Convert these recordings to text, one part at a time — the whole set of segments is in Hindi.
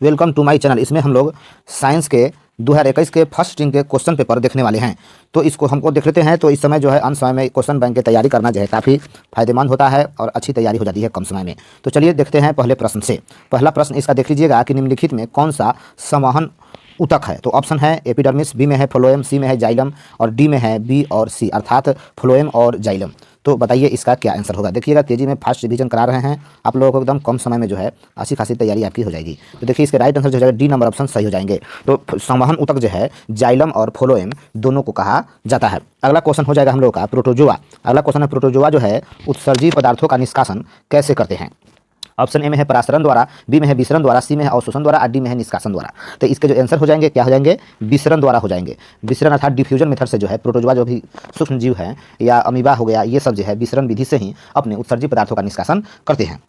Welcome to my channel. इसमें हम लोग साइंस के 2021 के फर्स्ट स्ट्रिंग के क्वेश्चन पेपर देखने वाले हैं। तो इसको हमको देख लेते हैं। तो इस समय जो है अंत समय में क्वेश्चन बैंक की तैयारी करना जो है काफ़ी फायदेमंद होता है और अच्छी तैयारी हो जाती है कम समय में। तो चलिए देखते हैं पहले प्रश्न से। पहला प्रश्न इसका देख लीजिएगा कि निम्नलिखित में कौन सा संवहन ऊतक है। तो ऑप्शन है एपिडर्मिस, बी में है फ्लोएम, सी में है जाइलम और डी में है बी और सी अर्थात फ्लोएम और जाइलम। तो बताइए इसका क्या आंसर होगा। देखिएगा तेजी में फास्ट रिवीजन करा रहे हैं आप लोगों को, एकदम कम समय में जो है अच्छी खासी तैयारी आपकी हो जाएगी। तो देखिए इसके राइट आंसर जो हो जाएगा डी नंबर ऑप्शन सही हो जाएंगे। तो संवहन ऊतक जो है जाइलम और फ्लोएम दोनों को कहा जाता है। अगला क्वेश्चन हो जाएगा हम लोग का प्रोटोजोआ। अगला क्वेश्चन है प्रोटोजोआ जो है उत्सर्जी पदार्थों का निष्कासन कैसे करते हैं। ऑप्शन ए में है परासरण द्वारा, बी में है विसरण द्वारा, सी में है अवशोषण द्वारा और डी में है निष्कासन द्वारा। तो इसके जो आंसर हो जाएंगे क्या हो जाएंगे, विसरण द्वारा हो जाएंगे। विसरण अर्थात डिफ्यूजन मेथड से जो है प्रोटोजोआ जो भी सूक्ष्म जीव है या अमीबा हो गया, ये सब जो है विसरण विधि से ही अपने उत्सर्जी पदार्थों का निष्कासन करते हैं।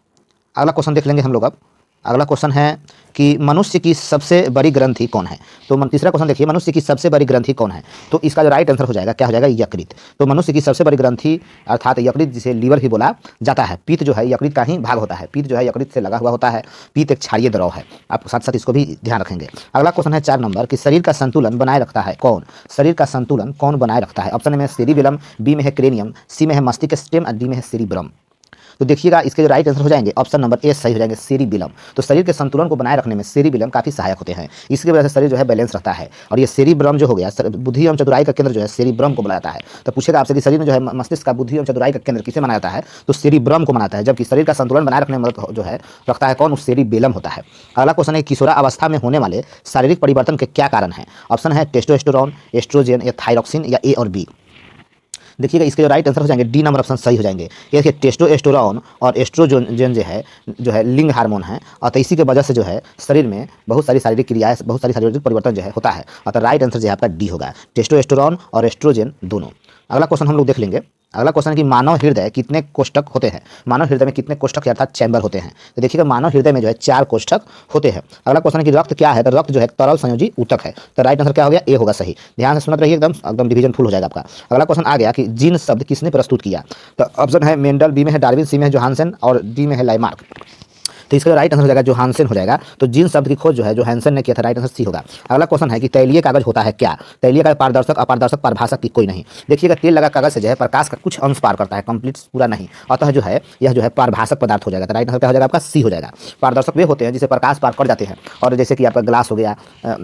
अगला क्वेश्चन देख लेंगे हम लोग अब। अगला क्वेश्चन है कि मनुष्य की सबसे बड़ी ग्रंथि कौन है। तो तीसरा क्वेश्चन देखिए, मनुष्य की सबसे बड़ी ग्रंथि कौन है। तो इसका जो राइट आंसर हो जाएगा क्या हो जाएगा, यकृत। तो मनुष्य की सबसे बड़ी ग्रंथि अर्थात यकृत, जिसे लीवर भी बोला जाता है। पीत जो है यकृत का ही भाग होता है। पीत जो है यकृत से लगा हुआ होता है। पीत एक क्षारीय द्रव है। आप साथ साथ इसको भी ध्यान रखेंगे। अगला क्वेश्चन है 4 नंबर कि शरीर का संतुलन बनाए रखता है कौन। शरीर का संतुलन कौन बनाए रखता है। ऑप्शन में है सेरिबेलम, बी में है क्रेनियम, सी में है मस्तिष्क स्टेम और डी में है सेरिब्रम। तो देखिएगा इसके जो राइट आंसर हो जाएंगे ऑप्शन नंबर ए सही हो जाएंगे, सेरिबेलम। तो शरीर के संतुलन को बनाए रखने में सेरिबेलम काफी सहायक होते हैं। इसकी वजह से शरीर जो है बैलेंस रहता है। और ये सेरिब्रम जो हो गया, बुद्धि एवं चतुराई का केंद्र जो है सेरिब्रम को बनाया जाता है। तो पूछेगा आपसे कि शरीर में जो है मस्तिष्क का बुद्धि एवं चतुराई का केंद्र किसे माना जाता है, तो सेरिब्रम को माना है। जबकि शरीर का संतुलन बनाए रखने में मदद जो है रखता है कौन, उस सेरिबेलम होता है। अगला क्वेश्चन है किशोरा अवस्था में होने वाले शारीरिक परिवर्तन के क्या कारण है। ऑप्शन है टेस्टोस्टेरोन, एस्ट्रोजन या थायरॉक्सिन या ए और बी। देखिएगा इसके जो राइट आंसर हो जाएंगे डी नंबर ऑप्शन सही हो जाएंगे। ये देखिए टेस्टोस्टेरोन और एस्ट्रोजन जो है लिंग हार्मोन है। और तो इसी के वजह से जो है शरीर में बहुत सारी शारीरिक क्रियाएं, बहुत सारी शारीरिक परिवर्तन जो है होता है। और तो राइट आंसर जो है आपका डी होगा, टेस्टोस्टेरोन और एस्ट्रोजन दोनों। अगला क्वेश्चन हम लोग देख लेंगे। अगला क्वेश्चन है कि मानव हृदय कितने कोष्ठक होते हैं। मानव हृदय में कितने कोष्ठक अर्थात चैम्बर होते हैं। तो देखिएगा मानव हृदय में जो है 4 कोष्ठक होते हैं। अगला क्वेश्चन है कि रक्त क्या है। तो रक्त जो है तरल संयोजी ऊतक है। तो राइट आंसर क्या हो गया, ए होगा सही। ध्यान से सुनते रहिए, एकदम डिवीजन फुल हो जाएगा आपका। अगला क्वेश्चन आ गया कि जीन शब्द किसने प्रस्तुत किया। तो ऑप्शन है मेंडल, बी में है डार्विन, सी में है जोहानसन और डी में है लाइमार्क। तो इसका राइट आंसर हो जाएगा जोहानसन हो जाएगा। तो जीन शब्द की खोज जो है जोहानसन ने किया था। राइट आंसर सी होगा। अगला क्वेश्चन है कि तैलीय कागज होता है क्या। तैलीय कागज पारदर्शक, अपारदर्शक, पारभाषक की कोई नहीं। देखिएगा तेल लगा कागज से जो है प्रकाश का कुछ अंश पार करता है, कंप्लीट पूरा नहीं। अतः जो है यह जो है पारभाषक पदार्थ हो जाएगा। तो राइट आंसर क्या हो जाएगा आपका, सी हो जाएगा। पारदर्शक वे होते हैं जिसे प्रकाश पार कर जाते हैं, और जैसे कि आपका ग्लास हो गया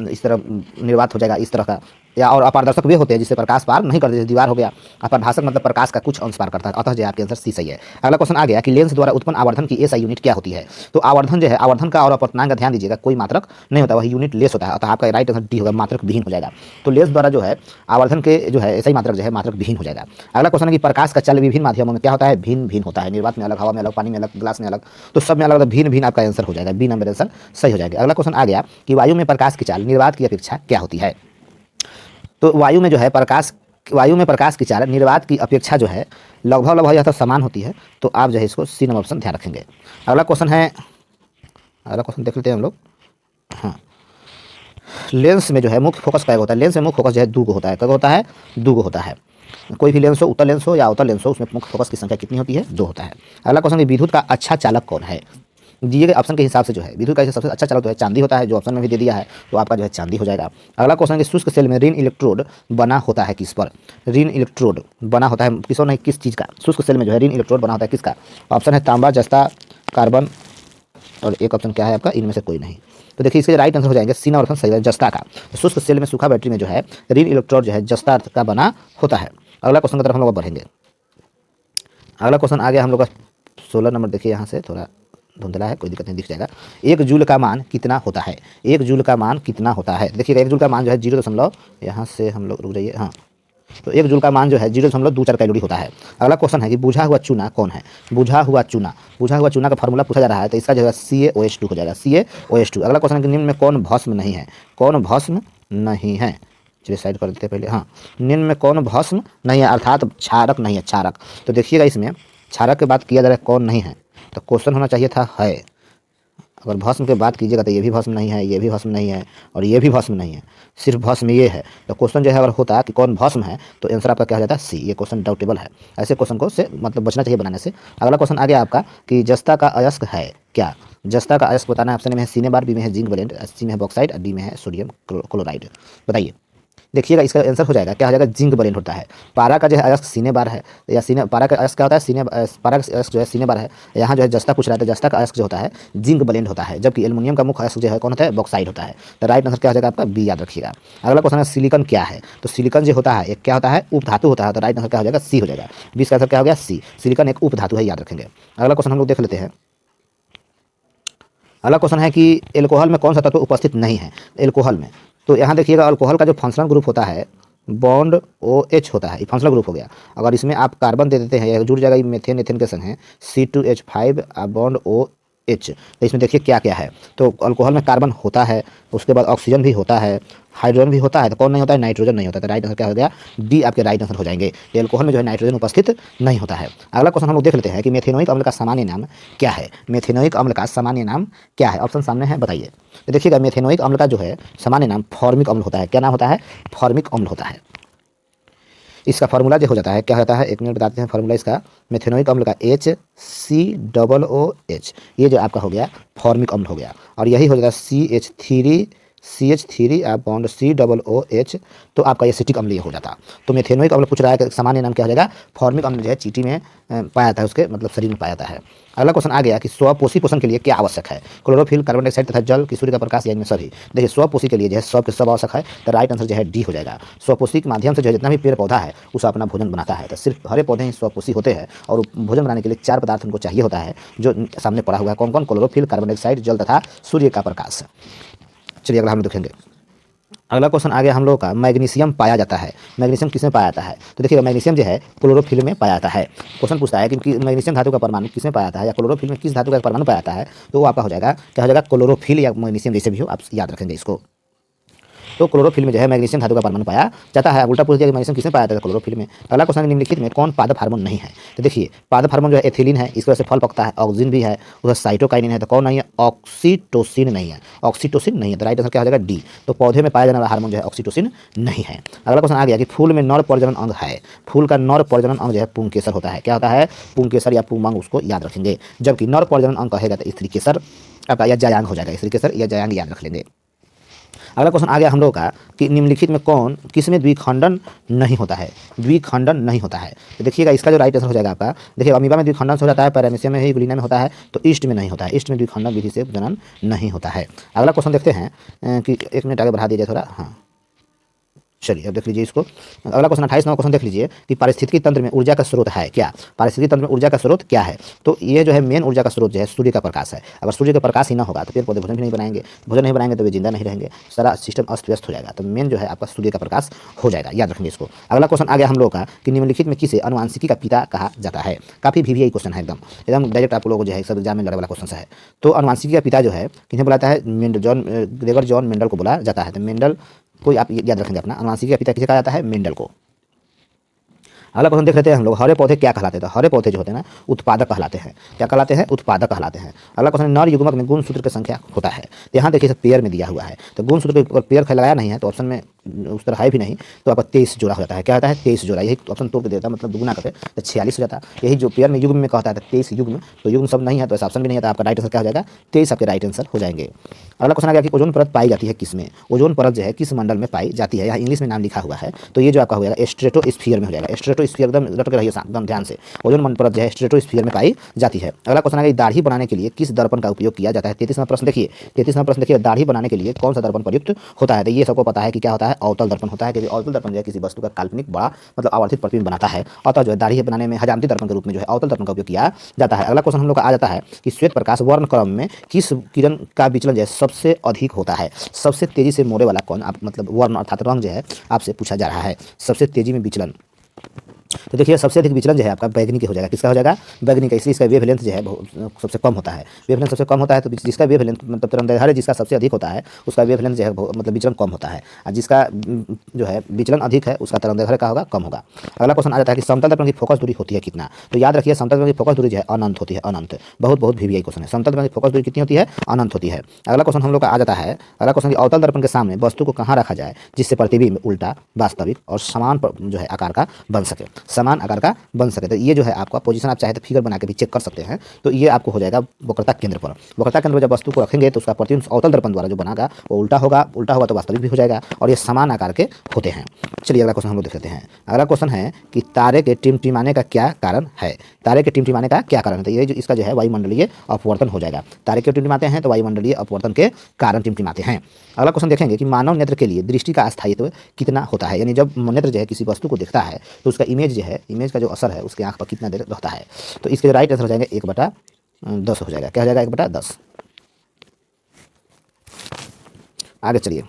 इस तरह निर्वात हो जाएगा इस तरह का। या और अपारदर्शक वे होते हैं जिसे प्रकाश पार नहीं करते, जैसे दीवार हो गया। अपारभाषक मतलब प्रकाश का कुछ अंश पार करता है। अतः जो आपके आंसर सी सही है। अगला क्वेश्चन आ गया कि लेंस द्वारा उत्पन्न आवर्धन की एसआई यूनिट क्या होती है। तो आवर्धन जो है, आवर्धन का और अपवर्तनांक का ध्यान दीजिएगा, कोई मात्रक नहीं होता, वही यूनिट लेस होता है। अतः आपका राइट आंसर डी होगा, मात्रक विहीन हो जाएगा। तो लेंस द्वारा जो है आवर्धन के जो है एसआई मात्रक जो है मात्रक विहीन हो जाएगा। अगला क्वेश्चन है कि प्रकाश का चल विभिन्न माध्यमों में क्या होता है, भिन्न भिन्न होता है। निर्वात में अलग, हवा में अलग, पानी में अलग, ग्लास में अलग, तो सब में अलग अलग भिन्न भिन्न आपका आंसर हो जाएगा। बी नंबर आंसर सही हो जाएगा। अगला क्वेश्चन आ गया कि वायु में प्रकाश की चाल निर्वात की अपेक्षा क्या होती है। तो वायु में जो है प्रकाश की चाल निर्वात की अपेक्षा जो है लगभग यह तो समान होती है। तो आप जो है इसको सी नंबर ऑप्शन ध्यान रखेंगे। अगला क्वेश्चन देख लेते हैं हम लोग। हाँ, लेंस में जो है मुख्य फोकस क्या होता है। लेंस में मुख्य फोकस जो है 2 होता है। क्या होता है, 2 होता है। कोई भी लेंस हो, उत्तल लेंस हो या अवतल लेंस हो, उसमें मुख्य फोकस की संख्या कितनी होती है, 2 होता है। अगला क्वेश्चन, विद्युत का अच्छा चालक कौन है। दिए गए ऑप्शन के हिसाब से जो है विद्युत का सबसे अच्छा चालक जो है चांदी होता है, जो ऑप्शन में भी दे दिया है। तो आपका जो है चांदी हो जाएगा। अगला क्वेश्चन है कि शुष्क सेल में ऋण इलेक्ट्रोड बना होता है किस पर। ऋण इलेक्ट्रोड बना होता है किस और नहीं, किस चीज़ का। शुष्क सेल में जो है ऋण इलेक्ट्रोड बना होता है किसका। ऑप्शन है तांबा, जस्ता, कार्बन और एक ऑप्शन क्या है आपका, इनमें से कोई नहीं। तो देखिए इसके राइट आंसर हो जाएंगे सी नंबर ऑप्शन सही है, जस्ता का। शुष्क सेल में सूखा बैटरी में जो है ऋण इलेक्ट्रोड जो है जस्ता का बना होता है। अगला क्वेश्चन की तरफ हम लोग बढ़ेंगे। अगला क्वेश्चन आ गया हम लोग का 16 नंबर। देखिए यहाँ से थोड़ा धुंधला है, कोई दिक्कत नहीं, दिख जाएगा। 1 जूल का मान कितना होता है। 1 जूल का मान कितना होता है। देखिएगा 1 जूल का मान जो है 0. यहाँ से हम लोग रुक जाइए। हाँ, तो 1 जूल का मान जो है 0.24 कैलोरी होता है। अगला क्वेश्चन है कि बुझा हुआ चूना कौन है। बुझा हुआ चूना का फार्मूला पूछा जा रहा है। तो इसका जो है CaOH2 हो जाएगा, CaOH2। अगला क्वेश्चन है कि निम्न में कौन भस्म नहीं है। कौन भस्म नहीं है, चलिए साइड कर देते हैं पहले। हाँ, निम्न में कौन भस्म नहीं है अर्थात क्षारक नहीं है, क्षारक। तो देखिएगा इसमें क्षारक की बात किया जा रहा है, कौन नहीं है। तो क्वेश्चन होना चाहिए था है। अगर भस्म की बात कीजिएगा तो ये भी भस्म नहीं है, ये भी भस्म नहीं है और ये भी भस्म नहीं है, सिर्फ भस्म ये है। तो क्वेश्चन जो है अगर होता कि कौन भस्म है तो आंसर आपका क्या हो जाता है, सी। ये क्वेश्चन डाउटेबल है। ऐसे क्वेश्चन को से मतलब बचना चाहिए बनाने से। अगला क्वेश्चन आ गया आपका कि जस्ता का अयस्क है क्या। जस्ता का अयस्क बताना है। ऑप्शन में है सीने बार, बी में है जिंक ब्लेंड, सी में है बॉक्साइड और डी में है सोडियम क्लोराइड। बताइए, देखिएगा इसका आंसर हो जाएगा, क्या हो जाएगा, जिंक ब्लेंड होता है। पारा का जो है अयस्क सीने बार है, या सीने पारा का अयस्क क्या होता है, सीने पारा का अयस्क जो है सीने बार है। यहाँ जो है जस्ता पूछ रहा है, तो जस्ता का अयस्क जो होता है जिंक ब्लेंड होता है, जबकि एल्युमिनियम का मुख्य अयस्क जो है कौन होता है, बॉक्साइड होता है। तो राइट आंसर क्या हो जाएगा आपका, बी, याद रखिएगा। अगला क्वेश्चन है सिलिकॉन क्या है। तो सिलिकॉन जो होता है एक क्या होता है, उपधातु होता है। तो राइट आंसर क्या हो जाएगा, सी हो जाएगा। 20 का आंसर क्या हो गया, सी। सिलिकॉन एक उपधातु है, याद रखेंगे। अगला क्वेश्चन हम लोग देख लेते हैं। अगला क्वेश्चन है कि एल्कोहल में कौन सा तत्व उपस्थित नहीं है एल्कोहल में। तो यहाँ देखिएगा अल्कोहल का जो फंक्शनल ग्रुप होता है बॉन्ड OH होता है, ये फंक्शनल ग्रुप हो गया। अगर इसमें आप कार्बन दे देते हैं, यह जुड़ जाएगा, ये मेथेन एथेन के संग है, C2H5 बॉन्ड OH। तो इसमें देखिए क्या क्या है। तो अल्कोहल में कार्बन होता है, उसके बाद ऑक्सीजन भी होता है, हाइड्रोजन भी होता है, तो कौन नहीं होता है, नाइट्रोजन नहीं होता है। तो राइट आंसर क्या हो गया, डी आपके राइट आंसर हो जाएंगे। एल्कोहल में जो है नाइट्रोजन उपस्थित नहीं होता है। अगला क्वेश्चन हम लोग देख लेते हैं कि मेथेनोइक अम्ल का सामान्य नाम क्या है। मेथेनोइक अम्ल का सामान्य नाम क्या है, ऑप्शन सामने है, बताइए। तो देखिएगा मेथेनोइक अम्ल का जो है सामान्य नाम फॉर्मिक अम्ल होता है। क्या नाम होता है, फॉर्मिक अम्ल होता है। इसका फार्मूला जो हो जाता है, क्या होता है, एक मिनट बताते हैं फार्मूला इसका। मेथेनोइक अम्ल का HCOOH, ये जो आपका हो गया फॉर्मिक अम्ल हो गया, और यही हो जाता है CH3 बॉन्ड COOH। तो आपका ये एसिटिक अम्ल ये हो जाता। तो मेथेनोइक अम्ल पूछ रहा है कि सामान्य नाम क्या हो जाएगा, फॉर्मिक अम्ल जो है चींटी में पाया जाता है, उसके मतलब शरीर में पाया जाता है। अगला क्वेश्चन आ गया कि स्वपोषी पोषण के लिए क्या आवश्यक है, क्लोरोफिल, कार्बन डाइऑक्साइड तथा जल की सूर्य का प्रकाश, या इनमें सभी। देखिए स्वपोषी के लिए जो है सब के सब आवश्यक है। तो राइट आंसर जो है डी हो जाएगा। स्वपोषी के माध्यम से जो है जितना भी पेड़ पौधा है उसे अपना भोजन बनाता है। तो सिर्फ हरे पौधे ही स्वपोषी होते हैं, और भोजन बनाने के लिए 4 पदार्थ उनको चाहिए होता है, जो सामने पड़ा हुआ है। कौन कौन, क्लोरोफिल, कार्बन डाइऑक्साइड, जल तथा सूर्य का प्रकाश। चलिए अगला हम देखेंगे। अगला क्वेश्चन आ गया हम लोग का, मैग्नीशियम पाया जाता है। मैग्नीशियम किसमें पाया जाता है। तो देखिएगा मैग्नीशियम जो है क्लोरोफिल में पाया जाता है। क्वेश्चन पूछता है कि मैग्नीशियम धातु का परमाणु किसमें पाया जाता है, या क्लोरोफिल में किस धातु का परमाणु पाया जाता है। तो वो आपका हो जाएगा, क्या हो जाएगा, क्लोरोफिल या मैग्नीशियम, जैसे भी हो आप याद रखेंगे इसको। तो क्लोरोफिल में जो है मैग्नीशियम धातु का परमाणु पाया जाता है। उल्टा पूछ दिया कि मैग्नीशियम किसमें पाया जाता है, क्लोरोफिल में। अगला क्वेश्चन, निम्नलिखित में कौन पादप हार्मोन नहीं है। तो देखिए पादप हार्मोन जो है एथिलीन है, इसकी वजह से फल पकता है, ऑक्सीजन भी है, उधर साइटोकाइनिन है, तो कौन नहीं है, ऑक्सीटोसिन नहीं है। ऑक्सीटोसिन नहीं है, तो राइट आंसर क्या हो जाएगा, डी। तो पौधे में पाया जाने वाला हार्मोन जो है ऑक्सीटोसिन नहीं है। अगला क्वेश्चन आ गया कि फूल में नर प्रजनन अंग है। फूल का नर प्रजनन अंग जो है पुंकेसर होता है। क्या होता है, पुंकेसर या पुंगमांग, उसको याद रखेंगे। जबकि नर प्रजनन अंग कहेगा तो स्त्री केसर या जयांग हो जाएगा, स्त्री केसर या जयांग याद रख लेंगे। अगला क्वेश्चन आ गया हम लोग का कि निम्नलिखित में कौन किसमें द्विखंडन नहीं होता है, द्विखंडन नहीं होता है। तो देखिएगा इसका जो राइट आंसर हो जाएगा आपका, देखिए अमीबा में द्विखंडन हो जाता है, पैरामीशियम में ही, गुलिना में होता है, तो ईस्ट में नहीं होता है। ईस्ट में द्विखंडन विधि से जनन नहीं होता है। अगला क्वेश्चन देखते हैं कि 1 मिनट आगे बढ़ा दीजिए थोड़ा, हाँ चलिए अब देख लीजिए इसको। अगला क्वेश्चन 28 नंबर क्वेश्चन देख लीजिए कि पारिस्थितिकी तंत्र में ऊर्जा का स्रोत है क्या। पारिस्थितिकी तंत्र में ऊर्जा का स्रोत क्या है। तो ये जो है मेन ऊर्जा का स्रोत जो है सूर्य का प्रकाश है। अगर सूर्य का प्रकाश ही ना होगा तो पेड़ पौधे भोजन भी नहीं बनाएंगे, भोजन नहीं बनाएंगे तो वे जिंदा नहीं रहेंगे, सारा सिस्टम अस्त व्यस्त हो जाएगा। तो मेन जो है आपका सूर्य का प्रकाश हो जाएगा, याद रखेंगे इसको। अगला क्वेश्चन आ गया हम लोग का कि निम्नलिखित में किसे अनुवांशिकी का पिता कहा जाता है। काफी VVI क्वेश्चन है, एकदम डायरेक्ट आप लोग जो है सब एग्जाम में लड़ने वाला क्वेश्चन है। तो अनुवांशिकी का पिता जो है किन्हें बुलाता है, ग्रेगर जॉन मेंडल को बोला जाता है। तो मेंडल कोई आप याद रखेंगे अपना, अनुवांशिकी का पिता किसे कहा जाता है, मेंडल को। अगला क्वेश्चन देख लेते हैं हम लोग, हरे पौधे क्या कहलाते हैं। तो हरे पौधे जो होते हैं ना उत्पादक कहलाते हैं। क्या कहलाते हैं, उत्पादक कहलाते हैं। अगला क्वेश्चन, नर युग्मक में गुणसूत्र की संख्या होता है। तो यहाँ देखिए पेयर में दिया हुआ है, तो गुणसूत्र के पेयर लगाया नहीं है तो ऑप्शन में उस तरह है भी नहीं, तो आपका 23 जोड़ा हो जाता है। क्या होता है, 23 जोड़ा, यही ऑप्शन तोड़ के देता है, मतलब दुगुना करके तो 46 हो जाता है। यही जो पेयर में युग्म में कहता है 23 युग्म, तो युग्म सब नहीं है तो ऐसा ऑप्शन भी नहीं है, तो आपका राइट आंसर क्या हो जाएगा, 23 आपके राइट आंसर हो जाएंगे। अगला क्वेश्चन आ गया कि ओजोन परत पाई जाती है किसमें। ओजोन परत जो है किस मंडल में पाई जाती है, यहाँ इंग्लिश में नाम लिखा हुआ है, तो ये जो आपका हो जाएगा स्ट्रेटोस्फीयर में हो जाएगा। स्ट्रेटोस्फीयर एकदम रट के रहिए एकदम ध्यान से, ओजोन परत जो है स्ट्रेटोस्फीयर में पाई जाती है। अगला क्वेश्चन आ गया, दाढ़ी बनाने के लिए किस दर्पण का उपयोग किया जाता है। 33वां प्रश्न देखिए, 33वां प्रश्न देखिए, दाढ़ी बनाने के लिए कौन सा दर्पण प्रयुक्त होता है। तो ये सबको पता है कि क्या होता है, अवतल दर्पण होता है। कि अवतल दर्पण जो है किसी वस्तु का काल्पनिक बड़ा मतलब आवर्धित प्रतिबिंब बनाता है, अतः जो है दाढ़ी बनाने में हजामती दर्पण के रूप में जो है अवतल दर्पण का उपयोग किया जाता है। अगला क्वेश्चन हम लोग का आ जाता है कि श्वेत प्रकाश वर्ण क्रम में किस किरण का विचलन जो है सबसे अधिक होता है। सबसे तेजी से मोड़े वाला कौन, आप मतलब वर्ण अर्थात रंग जो है आपसे पूछा जा रहा है, सबसे तेजी में विचलन। तो देखिए सबसे अधिक विचलन जो है आपका बैगनी के हो जाएगा। किसका हो जाएगा, बैगनी का, इसलिए इसका वेवलेंथ जो है सबसे कम होता है। वेवलेंथ सबसे कम होता है, तो जिसका वेवलेंथ मतलब तरंगदैर्घ्य जिसका सबसे अधिक होता है उसका वेवलेंथ जो है मतलब विचलन कम होता है, और जिसका जो है विचलन अधिक है उसका तरंगदैर्घ्य का होगा, कम होगा। अगला क्वेश्चन आ जाता है कि समतल दर्पण की फोकस दूरी होती है कितना। तो याद रखिए समतल दर्पण की फोकस दूरी जो है अनंत होती है, अनंत। बहुत VVI क्वेश्चन है, समतल दर्पण की फोकस दूरी कितनी होती है, अनंत होती है। अगला क्वेश्चन हम लोग का आ जाता है, अगला क्वेश्चन अवतल दर्पण के सामने वस्तु को कहाँ रखा जाए जिससे प्रतिबिंब उल्टा, वास्तविक और समान जो है आकार का बन सके। समान आकार का बन सके। तो ये जो है आपका पोजीशन आप चाहे तो फिगर बना के भी चेक कर सकते हैं। तो ये आपको हो जाएगा वक्रता केंद्र पर। वक्रता केंद्र पर जब वस्तु को रखेंगे तो उसका प्रतिबिंब अवतल दर्पण द्वारा जो बनागा वो उल्टा होगा तो वास्तविक भी हो जाएगा और ये समान आकार के होते हैं। चलिए अगला क्वेश्चन हम लोग देख लेते हैं। अगला क्वेश्चन है कि तारे के टिमटिमाने का क्या कारण है। तारे के टिमटिमाने का क्या कारण है? तो ये जो इसका जो है वायुमंडलीय अपवर्तन हो जाएगा। तारे क्यों टिमटिमाते हैं? तो वायुमंडलीय अपवर्तन के कारण टिमटिमाते हैं। अगला क्वेश्चन देखेंगे कि मानव नेत्र के लिए दृष्टि का स्थायित्व कितना होता है, यानी जब नेत्र जो है किसी वस्तु को देखता है तो उसका इमेज जो है, इमेज का जो असर है उसके आंख पर कितना देर रहता है। तो इसके जो राइट आंसर हो जाएंगे 1/10 हो जाएगा। क्या हो जाएगा? 1/10। आगे चलिए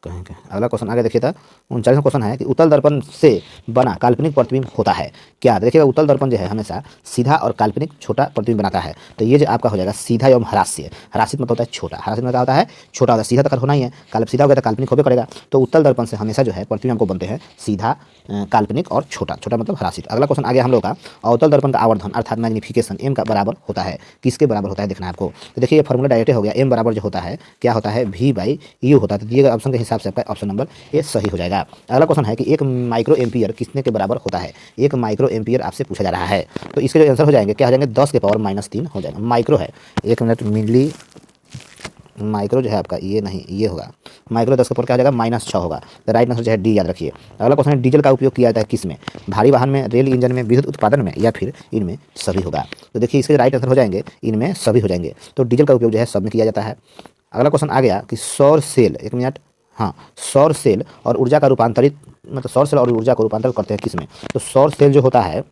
कहेंगे अगला क्वेश्चन आगे देखिए। था 39वां क्वेश्चन है कि उत्तल दर्पण से बना काल्पनिक प्रतिबिंब होता है क्या? देखिएगा उत्तल दर्पण जो है हमेशा सीधा और काल्पनिक छोटा प्रतिबिंब बनाता है। तो ये जो आपका हो जाएगा सीधा एवं ह्रास्य। ह्रासित मतलब होता है छोटा, ह्रासित मतलब होता है छोटा होता है, सीधा तक होना ही है, सीधा हो गया तो काल्पनिक होबे करेगा। तो उत्तल दर्पण से हमेशा जो है प्रतिबिंब हमको बनते हैं सीधा, काल्पनिक और छोटा, छोटा मतलब ह्रासित। अगला क्वेश्चन आ गया हम लोग का अवतल दर्पण का आवर्धन अर्थात मैग्निफिकेशन एम का बराबर होता है किसके बराबर होता है देखना है आपको। तो देखिए ये फॉर्मूला डायरेक्ट हो गया, एम बराबर जो होता है क्या होता है V/U होता है। तो दिए गए ऑप्शन के हिसाब से आपका ऑप्शन नंबर ये सही हो जाएगा। अगला क्वेश्चन है कि 1 माइक्रो एम्पियर कितने के बराबर होता है? 1 माइक्रो एम्पियर आपसे पूछा जा रहा है। तो इसके जो आंसर हो जाएंगे क्या हो जाएंगे? 10 के पावर -3 हो जाएगा। माइक्रो है 1 मिनट मिली, माइक्रो जो है आपका ये नहीं, ये होगा माइक्रो 10 के पावर क्या हो जाएगा? -6 होगा। तो राइट आंसर जो है डी याद रखिए। अगला क्वेश्चन है डीजल का उपयोग किया जाता है किस में? भारी वाहन में, रेल इंजन में, विद्युत उत्पादन में या फिर इनमें सभी होगा। तो देखिए इसके राइट आंसर हो जाएंगे इनमें सभी हो जाएंगे। तो डीजल का उपयोग जो है सब में किया जाता है। अगला क्वेश्चन आ गया कि सौर सेल, 1 मिनट, हाँ, सौर सेल और ऊर्जा का रूपांतरित, मतलब सौर सेल और ऊर्जा को रूपांतरित करते हैं किस में? तो सौर सेल जो होता है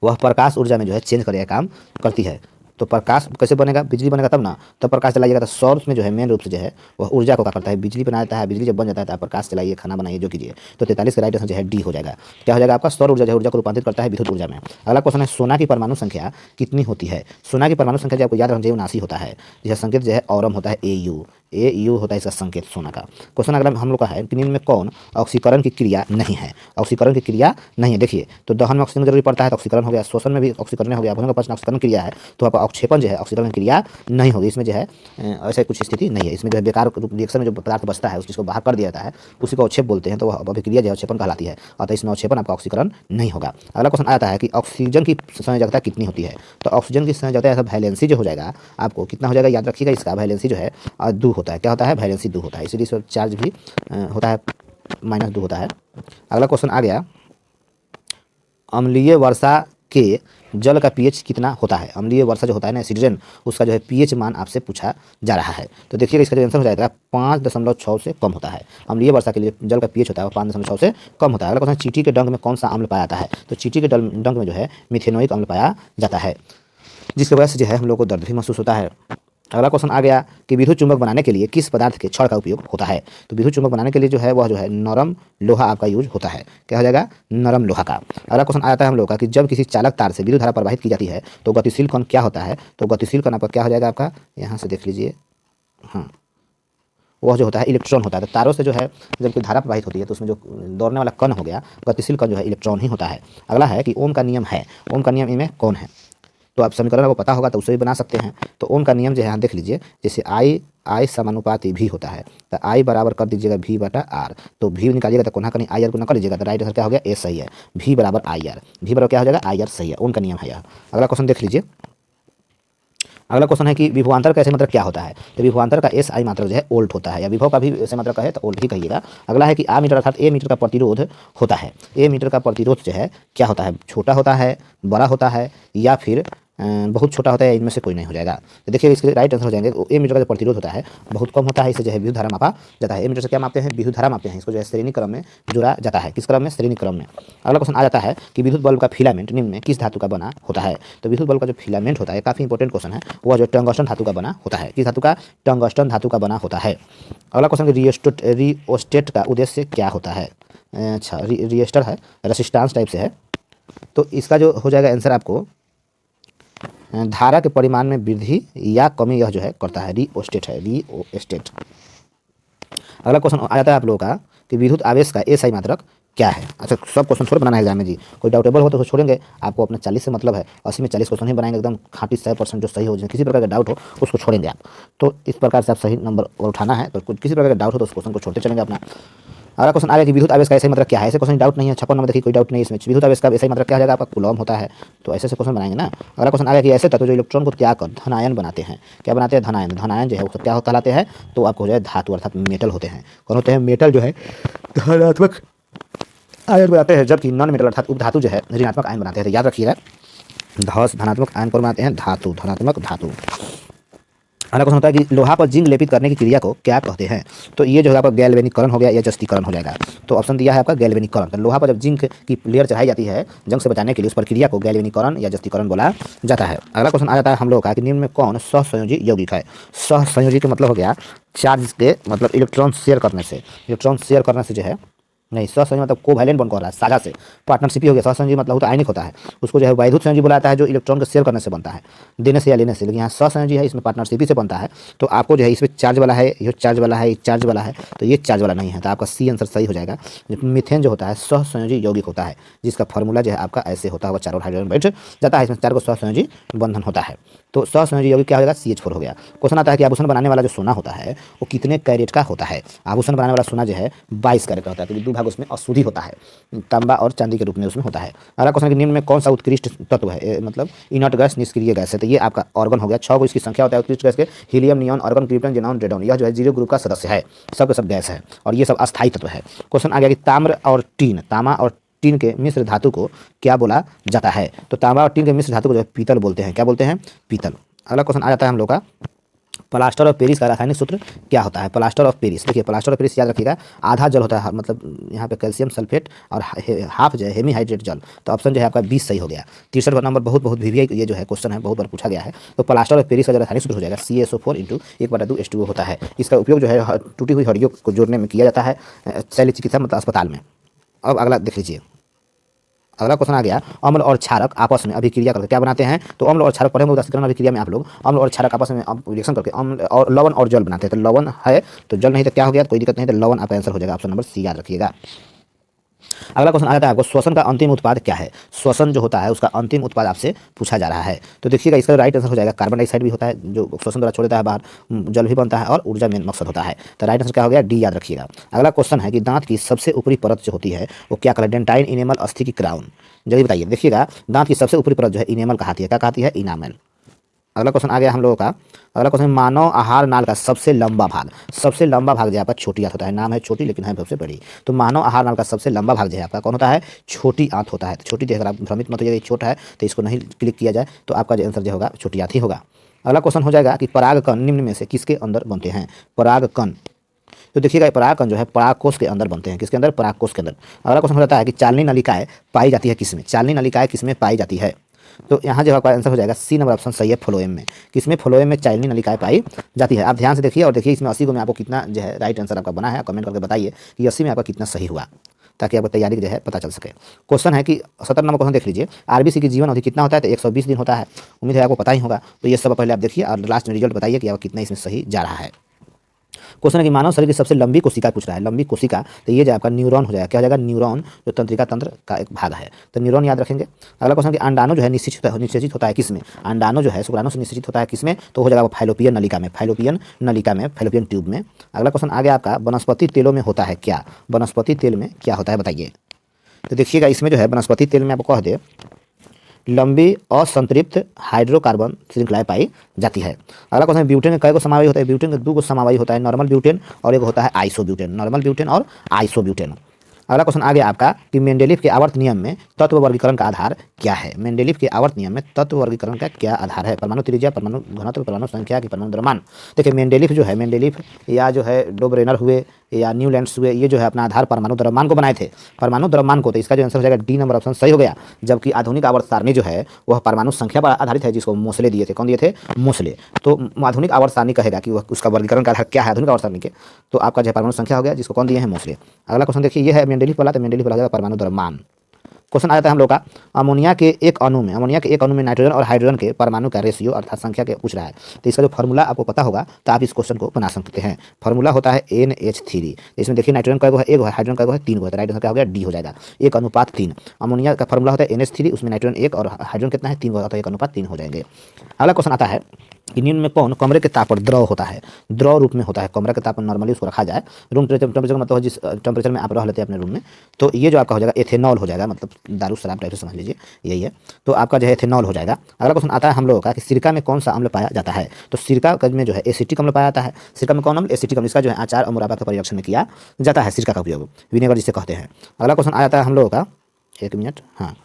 वह प्रकाश ऊर्जा में जो है चेंज करने का काम करती है। तो प्रकाश कैसे बनेगा? बिजली बनेगा तब ना, तब प्रकाश चलाइएगा। तो सौर में जो है मेन रूप से जो है वह ऊर्जा को क्या करता है? बिजली बना देता है। बिजली जब बन जाता है तो आप प्रकाश चलाइए, खाना बनाइए, जो कीजिए। तो 43 का राइट आंसर जो है डी हो जाएगा। क्या हो जाएगा आपका? सौर ऊर्जा जो है ऊर्जा को रूपांतरित करता है विद्युत ऊर्जा में। अगला क्वेश्चन है सोना की परमाणु संख्या कितनी होती है? सोना की परमाणु संख्या जो आपको याद रखना चाहिए 79 होता है, जिसका संकेत जो है ऑरम होता है AU होता है इसका संकेत सोना का। क्वेश्चन अगला हम लोग का है कि निम्न में कौन ऑक्सीकरण की क्रिया नहीं है? ऑक्सीकरण की क्रिया नहीं है। देखिए तो दहन में ऑक्सीजन जरूरी पड़ता है तो ऑक्सीकरण हो गया, श्वसन में भी ऑक्सीकरण हो गया, भोजन का पचन ऑक्सीकरण क्रिया है। तो आपका अवक्षेपण जो है ऑक्सीकरण की क्रिया नहीं होगी। इसमें जो है ऐसा कुछ स्थिति नहीं है। इसमें जो है बेकार रिएक्शन में जो पदार्थ बचता है उस चीज़ को बाहर कर दिया जाता है, उसी को अवक्षेप बोलते हैं। तो वह अभिक्रिया जो है अवक्षेपण कहलाती है। अतः इसमें अवक्षेपण आपका ऑक्सीकरण नहीं होगा। अगला क्वेश्चन आता है कि ऑक्सीजन की संयोजकता कितनी होती है? तो ऑक्सीजन की संयोजकता ऐसा वैलेंसी जो हो जाएगा आपको कितना हो जाएगा याद रखिएगा। इसका वैलेंसी जो है 2 होता है। क्या होता है? वैलेंसी 2 होता है, इसलिए इसका चार्ज भी होता है -2 होता है। अगला क्वेश्चन आ गया अम्लीय वर्षा के जल का पीएच कितना होता है? अम्लीय वर्षा जो होता है ना एसिडिजन, उसका जो है पीएच मान आपसे पूछा जा रहा है। तो देखिएगा इसका जो आंसर हो जाएगा 5.6 से कम होता है। अम्लीय वर्षा के लिए जल का पीएच होता है वो 5.6 से कम होता है। अगला क्वेश्चन चींटी के डंक में कौन सा अम्ल पाया जाता है? तो चींटी के डंक में जो है मिथेनोइक अम्ल पाया जाता है, जिसकी वजह से जो है हम लोग को दर्द भी महसूस होता है। अगला क्वेश्चन आ गया कि विद्युत चुंबक बनाने के लिए किस पदार्थ के छड़ का उपयोग होता है? तो विद्युत चुंबक बनाने के लिए जो है वह जो है नरम लोहा आपका यूज होता है। क्या हो जाएगा? नरम लोहा का। अगला क्वेश्चन आता है हम लोग का कि जब किसी चालक तार से विद्युत धारा प्रवाहित की जाती है तो गतिशील कण क्या होता है? तो गतिशील कण आपका क्या हो जाएगा? आपका यहाँ से देख लीजिए, हाँ, वह जो होता है इलेक्ट्रॉन होता है। तो तारों से जो है जब कोई धारा प्रवाहित होती है तो उसमें जो दौड़ने वाला कण हो गया, गतिशील कण जो है इलेक्ट्रॉन ही होता है। अगला है कि ओम का नियम है, ओम का नियम इनमें कौन है? तो आप समीकरण आपको पता होगा तो उसे भी बना सकते हैं। तो ओम का नियम जो है यहाँ देख लीजिए, जैसे I समानुपाती V होता है तो I बराबर कर दीजिएगा V/R। तो V निकालिएगा तो कोना कहीं IR गुना कर लीजिएगा तो राइट आंसर क्या हो गया? A सही है। V बराबर IR, V बराबर क्या हो जाएगा? IR सही है। ओम का नियम है यह। अगला क्वेश्चन देख लीजिए। अगला क्वेश्चन है कि विभवांतर का ऐसे मात्रक क्या होता है? तो विभवांतर का SI मात्रक जो है वोल्ट होता है, या विभव का भी ऐसे मात्रक कहे तो वोल्ट ही कहिएगा। अगला है कि A मीटर अर्थात A मीटर का प्रतिरोध होता है। A मीटर का प्रतिरोध जो है क्या होता है? छोटा होता है, बड़ा होता है, या फिर बहुत छोटा होता है, इनमें से कोई नहीं हो जाएगा। तो देखिए इसके राइट आंसर हो जाएंगे A मीटर का जो प्रतिरोध होता है बहुत कम होता है, इसे जो है विद्युत धारा मापा जाता है। A मीटर से क्या मापते हैं? विद्युत धारा मापते हैं। इसको जो है श्रेणी क्रम में जोड़ा जाता है। किस क्रम में? श्रेणी क्रम में। अगला क्वेश्चन आ जाता है कि विद्युत बल्ब का फिलामेंट निम्न में किस धातु का बना होता है? तो विद्युत बल्ब का जो फिलामेंट होता है काफ़ी इंपॉर्टेंट क्वेश्चन है, वह जो टंगस्टन धातु का बना होता है। किस धातु का? टंगस्टन धातु का बना होता है। अगला क्वेश्चन रियोस्टेट का उद्देश्य क्या होता है? अच्छा, रिएस्टर है, रेसिस्टेंस टाइप से है। तो इसका जो हो जाएगा आंसर आपको धारा के परिमाण में वृद्धि या कमी यह जो है करता है, रिओस्टेट है, रिओस्टेट। अगला क्वेश्चन आ जाता है आप लोगों का कि विद्युत आवेश का SI मात्रक क्या है? अच्छा, सब क्वेश्चन थोड़ा बनाना है एग्जाम में जी, कोई डाउटेबल हो तो छोड़ेंगे। आपको अपना 40 से मतलब है, 80 में 40 क्वेश्चन ही बनाएंगे एकदम खाँटी 100% जो सही हो जाए। किसी प्रकार का डाउट हो उसको छोड़ेंगे आप। तो इस प्रकार से आप सही नंबर उठाना है। तो किसी प्रकार का डाउट हो तो उस क्वेश्चन को छोड़ते चलेंगे अपना। अगला क्वेश्चन आगे कि विद्युत आवेश का ऐसा ही मतलब क्या है। ऐसे क्वेश्चन डाउट नहीं है, 56 नंबर देखिए कोई डाउट नहीं है इसमें। विद्युत आवेश का ऐसा ही मतलब क्या हो जाएगा आपका कूलॉम होता है। तो ऐसे क्वेश्चन बनाएंगे ना। अगला क्वेश्चन आगे कि ऐसे तत्व जो इलेक्ट्रॉन को त्याग कर धनायन बनाते हैं, क्या बनाते हैं, धनायन। धनायन जो है वो क्या कहलाते हैं, तो आपको हो जाए धातु अर्थात मेटल होते हैं। कौन होते हैं, मेटल जो है धनात्मक आयन बनाते हैं, जबकि नॉन मेटल अर्थात उपधातु जो है ऋणात्मक आयन बनाते हैं। तो याद रखिएगा धनात्मक आयन कौन बनाते हैं, धातु, धनात्मक धातु। अगला क्वेश्चन होता है कि लोहा पर जिंक लेपित करने की क्रिया को क्या कहते हैं। तो ये जो है आपका गैल्वेनिकरण हो गया या जस्तीकरण हो जाएगा। तो ऑप्शन दिया है आपका गैल्वेनिकरण। तो लोहा पर जब जिंक की लेयर चढ़ाई जाती है जंग से बचाने के लिए, उस प्रक्रिया को गैल्वेनिकरण या जस्तीकरण बोला जाता है। अगला क्वेश्चन आ जाता है हम लोग का कि निम्न में कौन सहसंयोजी यौगिक है। सहसंयोजी का मतलब हो गया चार्ज के मतलब इलेक्ट्रॉन शेयर करने से, इलेक्ट्रॉन शेयर करने से जो है नहीं, सहसंयोजी मतलब कोवैलेंट बॉन्ड कर रहा है, साझा से पार्टनरशिप ही हो गया। सहसंयोजी मतलब होता है आयनिक होता है, उसको जो है वैद्युत संयोजी बुलाता है जो इलेक्ट्रॉन को शेयर करने से बनता है, देने से या लेने से। लेकिन यहाँ सहसंयोजी है, इसमें पार्टनरशिप ही से बनता है। तो आपको जो है इसमें चार्ज वाला है, ये चार्ज वाला है, ये चार्ज वाला है, तो ये चार्ज वाला नहीं है। तो आपका सी आंसर सही हो जाएगा। मीथेन जो होता है सहसंयोजी यौगिक होता है, जिसका फॉर्मूला जो है आपका ऐसे होता है, चारों हाइड्रोजन बैठ जाता है, इसमें 4 को सहसंयोजी बंधन होता है। तो सहसंयोजी यौगिक क्या हो जाएगा, CH4 हो गया। क्वेश्चन आता है कि आभूषण बनाने वाला जो सोना होता है वो कितने कैरेट का होता है। आभूषण बनाने वाला सोना जो है 22 कैरेट का होता है, क्योंकि 2 भाग उसमें अशुद्धि होता है, तांबा और चांदी के रूप में उसमें होता है। अगला क्वेश्चन कि निम्न में कौन सा उत्कृष्ट तत्व है, मतलब इनर्ट गैस, निष्क्रिय गैस है। तो ये आपका ऑर्गन हो गया। 6 को इसकी संख्या होता है उत्कृष्ट गैस के, helium, neon, argon, krypton, xenon, radon. यह जो है 0 ग्रुप का सदस्य है, सब के सब गैस है और ये सब अस्थायी तत्व है। क्वेश्चन आ गया कि ताम्र और टीन, तांबा और टीन के मिश्र धातु को क्या बोला जाता है। तो तांबा और टीन के मिश्र धातु को जो है पीतल बोलते हैं। क्या बोलते हैं, पीतल। अगला क्वेश्चन आ जाता है हम लोग का प्लास्टर ऑफ पेरिस का रासायनिक सूत्र क्या होता है। प्लास्टर ऑफ पेरिस, देखिए प्लास्टर ऑफ पेरिस याद रखिएगा, आधा जल होता है, मतलब यहाँ पे कैल्शियम सल्फेट और हाफ जो है हेमीहाइड्रेट जल। तो ऑप्शन जो है आपका 20 सही हो गया। 63 नंबर बहुत VVI ये जो है क्वेश्चन है बहुत बार पूछा गया है। तो प्लास्टर ऑफ पेरिस का जो रासायनिक सूत्र हो जाएगा CaSO4 × 1/2H2O होता है। इसका उपयोग जो है टूटी हुई हड्डियों को जोड़ने में किया जाता है शल्य चिकित्सा मतलब अस्पताल में। अब अगला देख लीजिए, अगला क्वेश्चन आ गया अम्ल और क्षारक आपस में अभिक्रिया करके क्या बनाते हैं। तो अम्ल और क्षारक पढ़ेंगे उदासीकरण अभिक्रिया में आप लोग, अम्ल और क्षारक आपस में रिएक्शन करके अम्ल और लवण और जल बनाते हैं। तो लवण है तो जल नहीं तो क्या हो गया, कोई दिक्कत नहीं, तो लवण आपका आंसर हो जाएगा, ऑप्शन नंबर C याद रखिएगा। अगला क्वेश्चन आ जाता है आपको श्वसन का अंतिम उत्पाद क्या है। श्वसन जो होता है उसका अंतिम उत्पाद आपसे पूछा जा रहा है। तो देखिएगा इसका राइट आंसर हो जाएगा कार्बन डाइऑक्साइड भी होता है जो श्वसन द्वारा छोड़ देता है बाहर, जल भी बनता है और ऊर्जा मेन मकसद होता है। तो राइट आंसर क्या हो गया, D याद रखिएगा। अगला क्वेश्चन है कि दांत की सबसे ऊपरी परत जो होती है वो क्या कहलाती है, डेंटाइन, इनेमल, अस्थि की क्राउन। जल्दी बताइए। देखिएगा दांत की सबसे ऊपरी परत जो है इनेमल कहती है, क्या कहती है, इनामल। अगला क्वेश्चन आ गया हम लोगों का, अगला क्वेश्चन मानव आहार नाल का सबसे लंबा भाग, सबसे लंबा भाग जो है आपका छोटी आंत होता है। नाम है छोटी लेकिन है सबसे बड़ी। तो मानव आहार नाल का सबसे लंबा भाग जो है आपका कौन होता है, छोटी आंत होता है। तो छोटी, अगर आप भ्रमित मत होइए छोटा है तो इसको नहीं क्लिक किया जाए, तो आपका जो आंसर जो होगा छोटी आंत ही होगा। अगला क्वेश्चन हो जाएगा कि परागकण निम्न में से किसके अंदर बनते हैं। परागकण, तो देखिएगा परागकण जो है परागकोश के अंदर बनते हैं। किसके अंदर, परागकोश के अंदर। अगला क्वेश्चन हो जाता है कि चालनी नलिकाएं पाई जाती है किसमें, चालनी नलिकाएं किसमें पाई जाती है। तो यहाँ जो आपका आंसर हो जाएगा C नंबर ऑप्शन सही है, फ्लोएम में। किसमें, फ्लोएम में चालनी नलिकाएं पाई जाती है। आप ध्यान से देखिए और देखिए इसमें 80 में आपको कितना जो है राइट आंसर आपका बना है, कमेंट करके बताइए कि 80 में आपका कितना सही हुआ, ताकि आपको तैयारी जो है पता चल सके। क्वेश्चन है कि 17 नंबर क्वेश्चन देख लीजिए, RBC की जीवन अवधि कितना होता है। तो 120 दिन होता है। उम्मीद है आपको पता ही होगा। तो ये सब पहले आप देखिए और लास्ट में रिजल्ट बताइए कि आपको कितना इसमें सही जा रहा है। क्वेश्चन है कि मानव शरीर की सबसे लंबी कोशिका पूछ रहा है, लंबी कोशिका। तो ये जो आपका न्यूरॉन हो जाएगा, क्या हो जाएगा, न्यूरॉन, जो तंत्रिका तंत्र का एक भाग है। तो न्यूरॉन याद रखेंगे। अगला क्वेश्चन कि अंडाणु जो है निश्चित होता है किसमें। अंडाणु जो है शुक्राणु से निश्चित होता है किसमें, तो हो जाएगा वो फाइलोपियन नलिका में, फाइलोपियन नलिका में, फाइलोपियन ट्यूब में। अगला क्वेश्चन आ गया आपका वनस्पति तेलों में होता है क्या, वनस्पति तेल में क्या होता है बताइए। तो देखिएगा इसमें जो है वनस्पति तेल में आपको कह दे लंबी असंतृप्त हाइड्रोकार्बन श्रृंखलाएं पाई जाती है। अगला क्वेश्चन ब्यूटेन का कई को समावायी होता है। ब्यूटेन का 2 को समावायी होता है, नॉर्मल ब्यूटेन और एक होता है आइसोब्यूटेन, नॉर्मल ब्यूटेन और आइसोब्यूटेन। अगला क्वेश्चन आ गया आपका कि मेंडेलीव के आवर्त नियम में तत्व वर्गीकरण का आधार क्या है। मेंडेलीव के आवर्त नियम में तत्व वर्गीकरण का क्या आधार है, परमाणु त्रिज्या, परमाणु घनत्व, परमाणु संख्या की परमाणु द्रव्यमान। देखिए मेंडेलीव जो है, मेंडेलीव या जो है डोब्रेनर हुए या न्यूलैंड्स हुए, ये जो है अपना आधार परमाणु द्रव्यमान को बनाए थे, परमाणु द्रव्यमान को। तो इसका जो आंसर हो जाएगा D नंबर ऑप्शन सही हो गया। जबकि आधुनिक आवर्त सारणी जो है वह परमाणु संख्या पर आधारित है, जिसको मोसले दिए थे। कौन दिए थे, मोसले। तो आधुनिक आवर्त सारणी कहेगा कि वह उसका वर्गीकरण का आधार क्या है आधुनिक आवर्त सारणी के, तो आपका जो है परमाणु संख्या हो गया, जिसको कौन दिए हैं, मोसले। अगला क्वेश्चन देखिए ये है मेंडेलीव वाला, तो मेंडेलीव वाला हो जाएगा परमाणु द्रव्यमान। क्वेश्चन आ जाता है हम लोग का अमोनिया के एक अणु में नाइट्रोजन और हाइड्रोजन के परमाणु का रेशियो अर्थात संख्या के पूछ रहा है। तो इसका जो फार्मूला आपको पता होगा तो आप इस क्वेश्चन को बना सकते हैं। फार्मूला होता है NH3। इसमें देखिए नाइट्रोजन का है 1 है, हाइड्रोजन का है 3 है, तो राइट आंसर क्या हो गया, D हो जाएगा, 1:3। अमोनिया का फार्मूला होता है NH3, उसमें नाइट्रोजन 1 और हाइड्रोजन कितना है, 3 होता है, 1:3 हो जाएंगे। अगला क्वेश्चन आता है कि निम्न में कौन कमरे के ताप पर द्रव होता है, द्रव रूप में होता है। कमरे के ताप पर नॉर्मली उसको रखा जाए, रूम टेम्परेचर मतलब है जिस टेम्परेचर में आप रह लेते हैं अपने रूम में, तो ये जो आपका हो जाएगा एथेनॉल हो जाएगा, मतलब दारू शराब टाइप से समझ लीजिए, यही है। तो आपका जो है एथेनॉल हो जाएगा। अगला क्वेश्चन आता है हम लोगों का कि सिरका में कौन सा अम्ल पाया जाता है। तो सिरका में जो है एसिटिक अम्ल पाया जाता है। सिरका में कौन अम्ल? एसिटिक अम्ल। इसका जो है अचार और मुरब्बा के परिरक्षण में किया जाता है सिरका का उपयोग, विनेगर जिसे कहते हैं। अगला क्वेश्चन आ जाता है हम लोगों का, एक मिनट, हाँ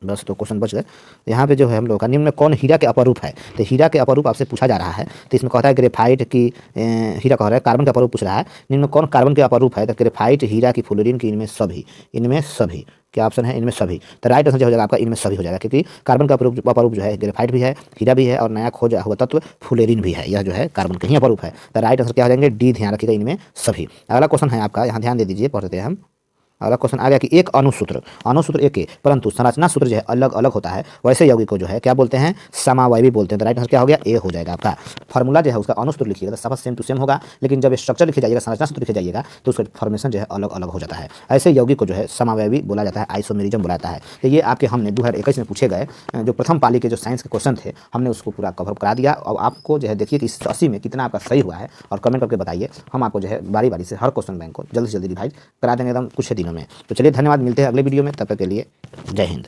बस, तो क्वेश्चन बच गए। यहाँ पे जो है हम लोग का निम्न में कौन हीरा के अपरूप है। तो हीरा के अपरूप आपसे पूछा जा रहा है, तो इसमें कहता है ग्रेफाइट की हीरा कह रहा है, कार्बन के अपरूप पूछ रहा है। निम्न में कौन कार्बन के अपरूप है। तो ग्रेफाइट, हीरा की, फ्लोरीन की, इनमें सभी, इनमें सभी। क्या ऑप्शन है? इनमें सभी। तो राइट आंसर जो हो जाएगा आपका इनमें सभी हो जाएगा, क्योंकि कार्बन का अपरूप जो है ग्रेफाइट भी है, हीरा भी है, और नया खोजा हुआ तत्व फ्लोरीन भी है। यह जो है कार्बन के ही अपरूप है। तो राइट आंसर क्या हो जाएंगे? डी, ध्यान रखिएगा, इनमें सभी। अगला क्वेश्चन है आपका, यहाँ ध्यान दे दीजिए, पढ़ते हैं हम। अगला क्वेश्चन आ गया कि एक अणुसूत्र एक है, परंतु संरचना सूत्र जो है अलग अलग होता है, वैसे यौगिक को जो है क्या बोलते हैं? समावयवी बोलते हैं। तो राइट आंसर क्या हो गया? ए हो जाएगा आपका। फॉर्मूला जो है उसका अणुसूत्र लिखिएगा तो सब सेम टू सेम होगा, लेकिन जब स्ट्रक्चर लिखे जाइएगा, संरचना सूत्र लिखे जाइएगा, तो उसका फॉर्मेशन जो है अलग अलग हो जाता है। ऐसे यौगिक को जो है समावयवी बोला जाता है, आइसोमेरिज्म बोला जाता है। तो ये आपके हमने 2021 में पूछे गए जो प्रथम पाली के जो साइंस के क्वेश्चन थे, हमने उसको पूरा कवर करा दिया। और आपको जो है देखिए कि इस 80 में कितना आपका सही हुआ है, और कमेंट करके बताइए। हम आपको जो है बारी बारी से हर क्वेश्चन बैंक को जल्दी से जल्दी रिवाइज करा देंगे एकदम कुछ दिनों में। तो चलिए धन्यवाद, मिलते हैं अगले वीडियो में, तब तक के लिए जय हिंद।